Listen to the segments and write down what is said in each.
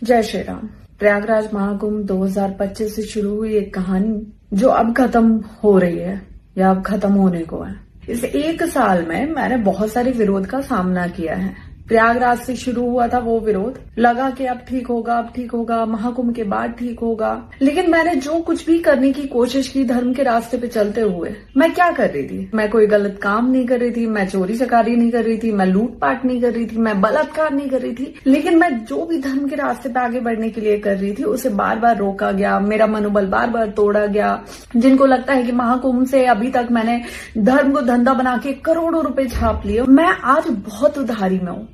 जय श्री राम। प्रयागराज महाकुंभ 2025 से शुरू हुई एक कहानी जो अब खत्म हो रही है या अब खत्म होने को है। इस एक साल में मैंने बहुत सारे विरोध का सामना किया है। प्रयागराज से शुरू हुआ था वो विरोध, लगा कि अब ठीक होगा, महाकुंभ के बाद ठीक होगा। लेकिन मैंने जो कुछ भी करने की कोशिश की धर्म के रास्ते पे चलते हुए, मैं क्या कर रही थी? मैं कोई गलत काम नहीं कर रही थी, मैं चोरी चकारी नहीं कर रही थी, मैं लूटपाट नहीं कर रही थी, मैं बलात्कार नहीं कर रही थी। लेकिन मैं जो भी धर्म के रास्ते पे आगे बढ़ने के लिए कर रही थी उसे बार बार रोका गया, मेरा मनोबल बार बार तोड़ा गया। जिनको लगता है कि महाकुंभ से अभी तक मैंने धर्म को धंधा बना के करोड़ों रुपए छाप लिए, मैं आज बहुत उधारी में हूँ।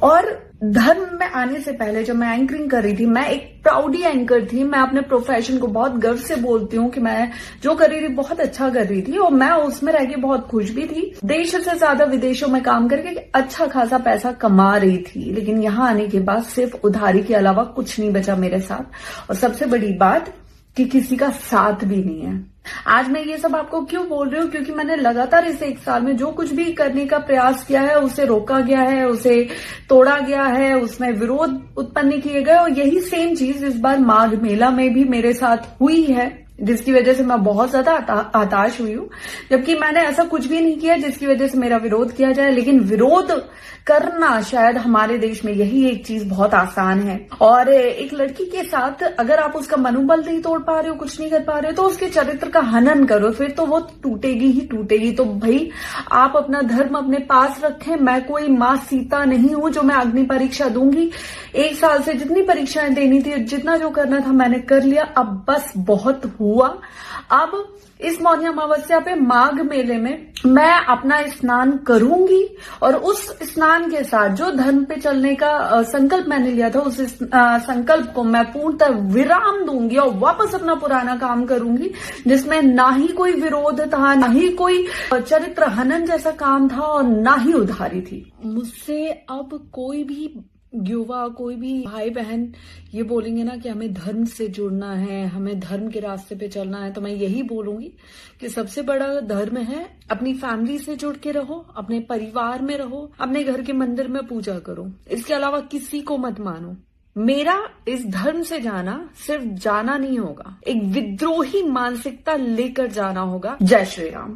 और धर्म में आने से पहले जब मैं एंकरिंग कर रही थी, मैं एक प्राउडी एंकर थी। मैं अपने प्रोफेशन को बहुत गर्व से बोलती हूँ कि मैं जो कर रही थी बहुत अच्छा कर रही थी और मैं उसमें रह के बहुत खुश भी थी। देश से ज्यादा विदेशों में काम करके अच्छा खासा पैसा कमा रही थी। लेकिन यहाँ आने के बाद सिर्फ उधारी के अलावा कुछ नहीं बचा मेरे साथ। और सबसे बड़ी बात कि किसी का साथ भी नहीं है। आज मैं ये सब आपको क्यों बोल रही हूँ? क्योंकि मैंने लगातार इस एक साल में जो कुछ भी करने का प्रयास किया है उसे रोका गया है, उसे तोड़ा गया है, उसमें विरोध उत्पन्न किए गए। और यही सेम चीज इस बार माघ मेला में भी मेरे साथ हुई है, जिसकी वजह से मैं बहुत ज्यादा हताश हुई हूँ। जबकि मैंने ऐसा कुछ भी नहीं किया जिसकी वजह से मेरा विरोध किया जाए। लेकिन विरोध करना शायद हमारे देश में यही एक चीज बहुत आसान है। और एक लड़की के साथ अगर आप उसका मनोबल नहीं तोड़ पा रहे हो, कुछ नहीं कर पा रहे हो, तो उसके चरित्र का हनन करो, फिर तो वो टूटेगी ही टूटेगी। तो भाई आप अपना धर्म अपने पास रखें। मैं कोई माँ सीता नहीं हूं जो मैं अग्नि परीक्षा दूंगी। एक साल से जितनी परीक्षाएं देनी थी, जितना जो करना था मैंने कर लिया। अब बस बहुत हुआ। अब इस मौनी अमावस्या पे माघ मेले में मैं अपना स्नान करूंगी और उस स्नान के साथ जो धर्म पे चलने का संकल्प मैंने लिया था, उस संकल्प को मैं पूर्णतः विराम दूंगी और वापस अपना पुराना काम करूंगी, जिसमें ना ही कोई विरोध था, ना ही कोई चरित्र हनन जैसा काम था और ना ही उधारी थी। मुझसे अब कोई भी युवा, कोई भी भाई बहन ये बोलेंगे ना कि हमें धर्म से जुड़ना है, हमें धर्म के रास्ते पे चलना है, तो मैं यही बोलूंगी कि सबसे बड़ा धर्म है अपनी फैमिली से जुड़ के रहो, अपने परिवार में रहो, अपने घर के मंदिर में पूजा करो। इसके अलावा किसी को मत मानो। मेरा इस धर्म से जाना सिर्फ जाना नहीं होगा, एक विद्रोही मानसिकता लेकर जाना होगा। जय श्री राम।